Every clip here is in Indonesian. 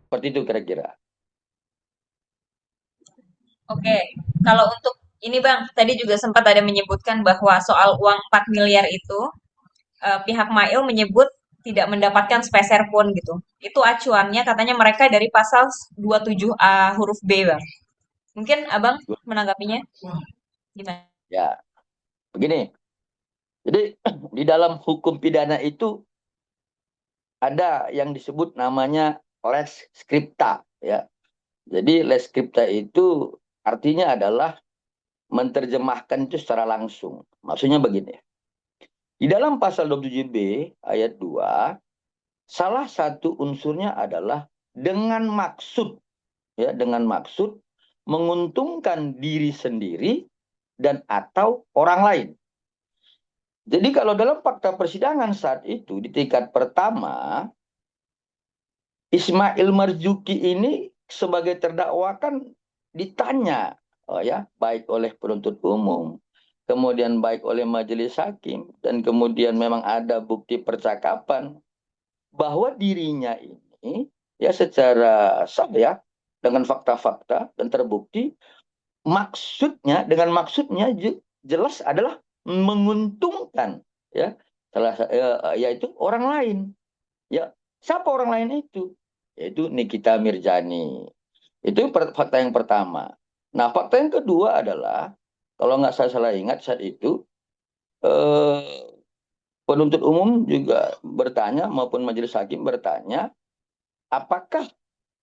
Seperti itu kira-kira. Oke, kalau untuk ini Bang, tadi juga sempat ada menyebutkan bahwa soal uang 4 miliar itu, pihak Mail menyebut tidak mendapatkan sepeser pun gitu. Itu acuannya katanya mereka dari pasal 27A huruf B Bang. Mungkin Abang menanggapinya gimana? Ya, begini. Jadi di dalam hukum pidana itu ada yang disebut namanya res scripta, ya. Jadi les scripta itu artinya adalah menerjemahkan itu secara langsung. Maksudnya begini. Di dalam pasal 27B ayat 2, salah satu unsurnya adalah dengan maksud, ya, dengan maksud menguntungkan diri sendiri dan atau orang lain. Jadi kalau dalam fakta persidangan saat itu di tingkat pertama, Ismail Marzuki ini sebagai terdakwa kan ditanya, oh ya, baik oleh penuntut umum, kemudian baik oleh majelis hakim, dan kemudian memang ada bukti percakapan bahwa dirinya ini ya secara sah ya dengan fakta-fakta dan terbukti maksudnya dengan maksudnya jelas adalah menguntungkan ya yaitu orang lain. Ya, siapa orang lain itu? Yaitu Nikita Mirzani. Itu fakta yang pertama. Nah, fakta yang kedua adalah, kalau nggak saya salah ingat saat itu, eh, penuntut umum juga bertanya, maupun majelis hakim bertanya, apakah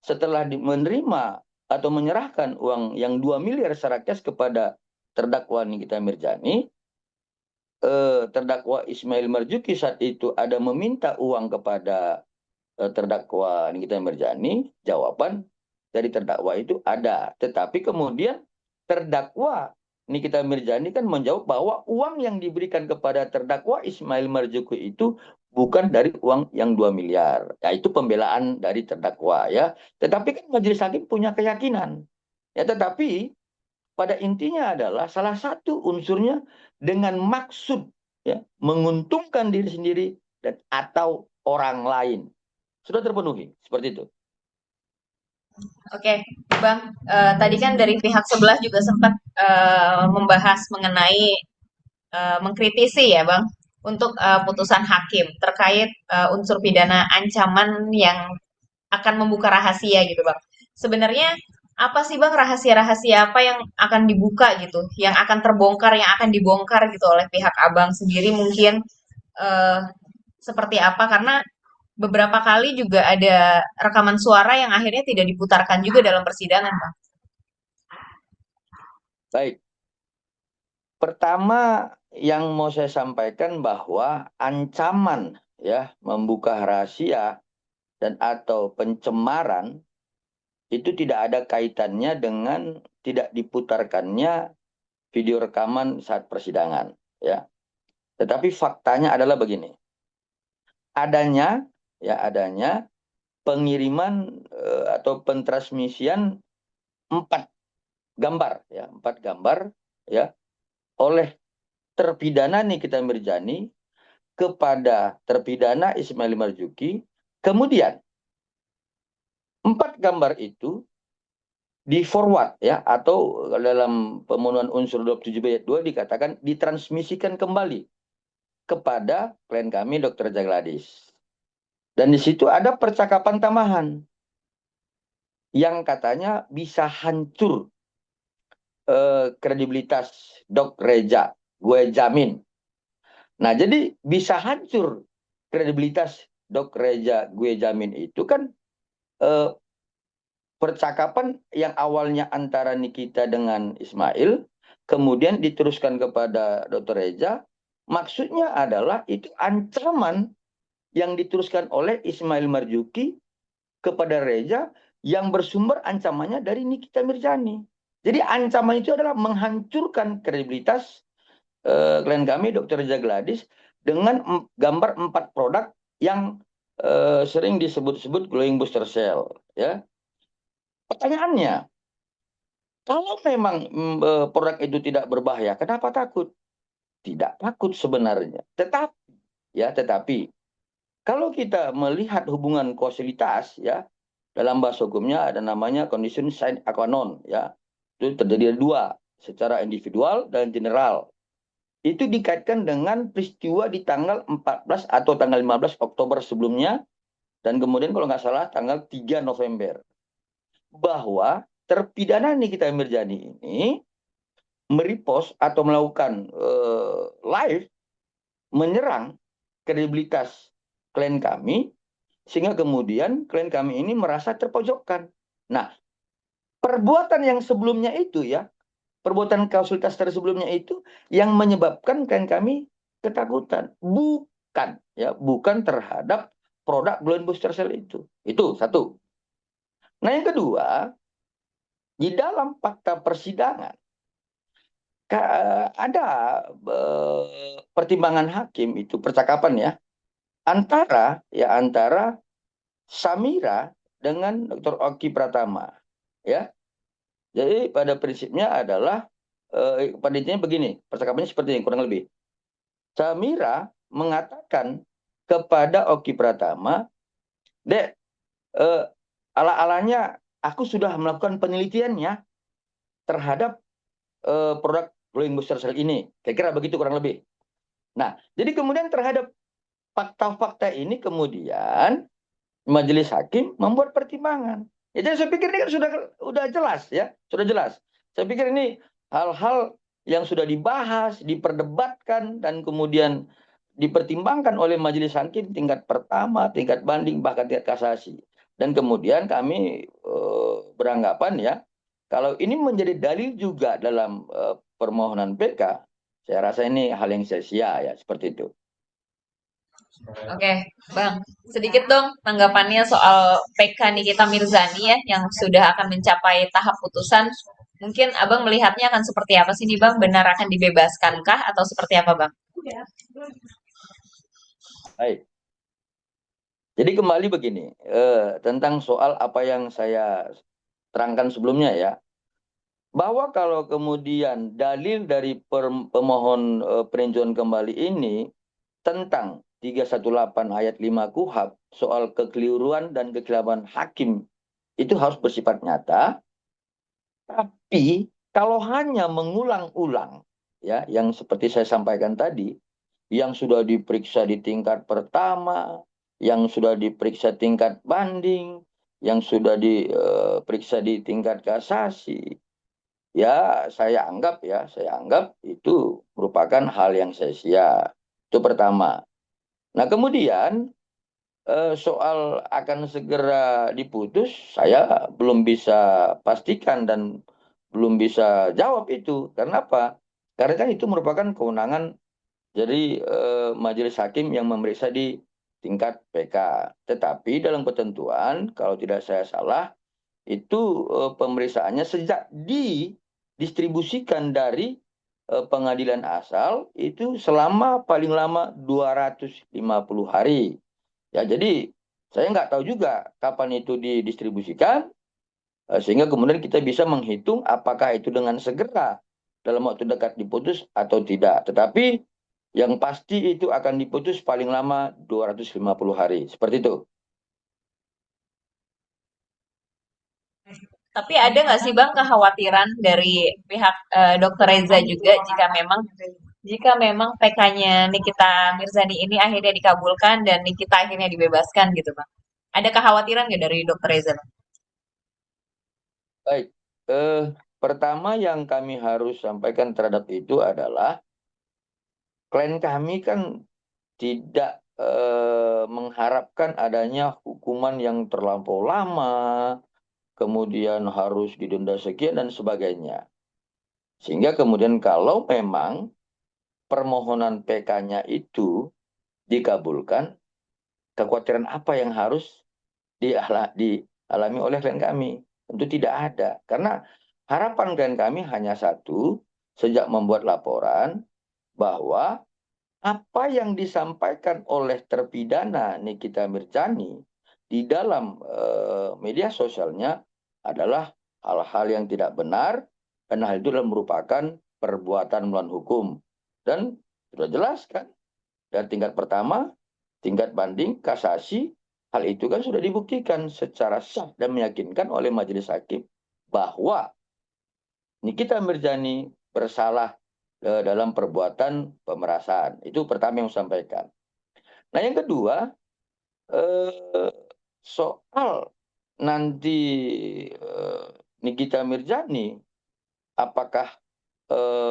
setelah menerima atau menyerahkan uang yang 2 miliar secara cash kepada terdakwa Nikita Mirzani, terdakwa Ismail Marzuki saat itu ada meminta uang kepada terdakwa Nikita Mirzani, jawaban dari terdakwa itu ada. Tetapi kemudian terdakwa Nikita Mirzani kan menjawab bahwa uang yang diberikan kepada terdakwa Ismail Marzuki itu bukan dari uang yang 2 miliar. Ya, itu pembelaan dari terdakwa ya. Tetapi kan majelis hakim punya keyakinan. Ya, tetapi pada intinya adalah salah satu unsurnya dengan maksud ya menguntungkan diri sendiri dan atau orang lain sudah terpenuhi seperti itu. Oke, Bang, tadi kan dari pihak sebelah juga sempat membahas mengenai mengkritisi ya, Bang, untuk putusan hakim terkait unsur pidana ancaman yang akan membuka rahasia gitu, Bang. Sebenarnya apa sih, Bang, rahasia-rahasia apa yang akan dibuka gitu, yang akan terbongkar, yang akan dibongkar gitu oleh pihak Abang sendiri mungkin eh, seperti apa? Karena beberapa kali juga ada rekaman suara yang akhirnya tidak diputarkan juga dalam persidangan, Bang. Baik, pertama yang mau saya sampaikan bahwa ancaman ya membuka rahasia dan atau pencemaran itu tidak ada kaitannya dengan tidak diputarkannya video rekaman saat persidangan ya. Tetapi faktanya adalah begini. Adanya adanya pengiriman atau pentransmisian empat gambar ya, empat gambar ya oleh terpidana Nikita Mirzani kepada terpidana Ismail Marzuki. Kemudian empat gambar itu di forward ya atau dalam pemenuhan unsur 27 ayat 2 dikatakan ditransmisikan kembali kepada klien kami Dr. Jagladis. Dan di situ ada percakapan tambahan yang katanya bisa hancur kredibilitas Dok Reja, gue jamin. Nah, jadi bisa hancur kredibilitas Dok Reja, gue jamin itu kan eh, percakapan yang awalnya antara Nikita dengan Ismail, kemudian diteruskan kepada Dr. Reja, maksudnya adalah itu ancaman yang diteruskan oleh Ismail Marzuki kepada Reja yang bersumber ancamannya dari Nikita Mirzani. Jadi ancaman itu adalah menghancurkan kredibilitas klien kami Dr. Reja Gladys dengan gambar empat produk yang sering disebut-sebut glowing booster cell. Ya, pertanyaannya, kalau memang produk itu tidak berbahaya, kenapa takut? Tidak takut sebenarnya. Tetapi kalau kita melihat hubungan kausalitas ya dalam bahasa hukumnya ada namanya condition sine qua non, ya. Itu terjadi dua, secara individual dan general. Itu dikaitkan dengan peristiwa di tanggal 14 atau tanggal 15 Oktober sebelumnya, dan kemudian kalau nggak salah tanggal 3 November. Bahwa terpidana Nikita Mirzani ini merepost atau melakukan live menyerang kredibilitas klien kami, sehingga kemudian klien kami ini merasa terpojokkan. Nah, perbuatan yang sebelumnya itu ya, perbuatan kausulitas tersebelumnya itu yang menyebabkan klien kami ketakutan, bukan ya, bukan terhadap produk Blood Booster Cell itu. Itu satu. Nah, yang kedua, di dalam fakta persidangan ada pertimbangan hakim itu percakapan ya antara Samira dengan Dr. Oki Pratama, ya. Jadi pada prinsipnya adalah pada intinya begini, percakapannya seperti ini kurang lebih. Samira mengatakan kepada Oki Pratama, Dek, ala-alanya aku sudah melakukan penelitiannya terhadap produk glowing booster cell ini. Kira-kira begitu kurang lebih. Nah, jadi kemudian terhadap fakta-fakta ini kemudian majelis hakim membuat pertimbangan. Ya, jadi saya pikir ini kan sudah jelas ya, sudah jelas. Saya pikir ini hal-hal yang sudah dibahas, diperdebatkan, dan kemudian dipertimbangkan oleh majelis hakim tingkat pertama, tingkat banding, bahkan tingkat kasasi. Dan kemudian kami beranggapan ya, kalau ini menjadi dalil juga dalam permohonan PK, saya rasa ini hal yang sia-sia ya, seperti itu. Oke, Bang. Sedikit dong tanggapannya soal PK Nikita Mirzani ya, yang sudah akan mencapai tahap putusan. Mungkin Abang melihatnya akan seperti apa sih nih Bang? Benar akan dibebaskankah atau seperti apa Bang? Baik. Jadi kembali begini, tentang soal apa yang saya terangkan sebelumnya ya, bahwa kalau kemudian dalil dari pemohon peninjauan kembali ini tentang 318 ayat 5 KUHP soal kekeliruan dan kekeliruan hakim itu harus bersifat nyata, tapi kalau hanya mengulang-ulang ya, yang seperti saya sampaikan tadi, yang sudah diperiksa di tingkat pertama, yang sudah diperiksa tingkat banding, yang sudah diperiksa di tingkat kasasi, ya saya anggap itu merupakan hal yang sia-sia. Itu pertama. Nah, kemudian soal akan segera diputus, saya belum bisa pastikan dan belum bisa jawab itu. Karena apa? Karena kan itu merupakan kewenangan dari majelis hakim yang memeriksa di tingkat PK. Tetapi dalam ketentuan, kalau tidak saya salah, itu pemeriksaannya sejak didistribusikan dari pengadilan asal itu selama paling lama 250 hari. Ya, jadi saya nggak tahu juga kapan itu didistribusikan, sehingga kemudian kita bisa menghitung apakah itu dengan segera dalam waktu dekat diputus atau tidak. Tetapi yang pasti itu akan diputus paling lama 250 hari. Seperti itu. Tapi ada nggak sih Bang kekhawatiran dari pihak Dokter Reza juga jika memang PK-nya Nikita Mirzani ini akhirnya dikabulkan dan Nikita akhirnya dibebaskan gitu Bang? Ada kekhawatiran nggak dari Dokter Reza Bang? Baik. Pertama yang kami harus sampaikan terhadap itu adalah klien kami kan tidak mengharapkan adanya hukuman yang terlampau lama, kemudian harus didenda sekian dan sebagainya. Sehingga kemudian kalau memang permohonan PK-nya itu dikabulkan, kekhawatiran apa yang harus dialami oleh klien kami? Tentu tidak ada. Karena harapan klien kami hanya satu, sejak membuat laporan, bahwa apa yang disampaikan oleh terpidana Nikita Mirzani di dalam media sosialnya adalah hal-hal yang tidak benar, dan hal itu adalah merupakan perbuatan melawan hukum. Dan sudah jelas kan, dari tingkat pertama, tingkat banding, kasasi, Hal itu kan sudah dibuktikan secara sah dan meyakinkan oleh majelis hakim bahwa Nikita Mirzani bersalah dalam perbuatan pemerasan. Itu pertama yang saya sampaikan. Nah, yang kedua, eh, soal nanti Nikita Mirzani apakah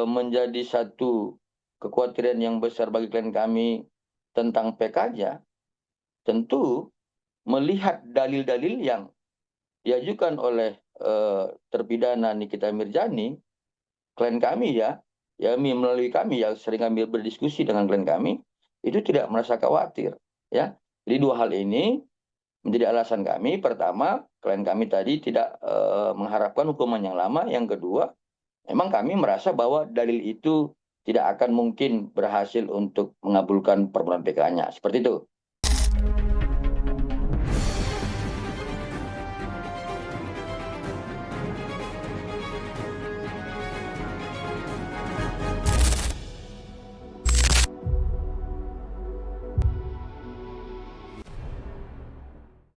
menjadi satu kekhawatiran yang besar bagi klien kami tentang PK-nya, tentu melihat dalil-dalil yang diajukan oleh terpidana Nikita Mirzani, klien kami ya melalui kami yang sering kami berdiskusi dengan klien kami, itu tidak merasa khawatir, ya. Jadi dua hal ini menjadi alasan kami. Pertama, klien kami tadi tidak mengharapkan hukuman yang lama. Yang kedua, memang kami merasa bahwa dalil itu tidak akan mungkin berhasil untuk mengabulkan permohonan PK-nya. Seperti itu.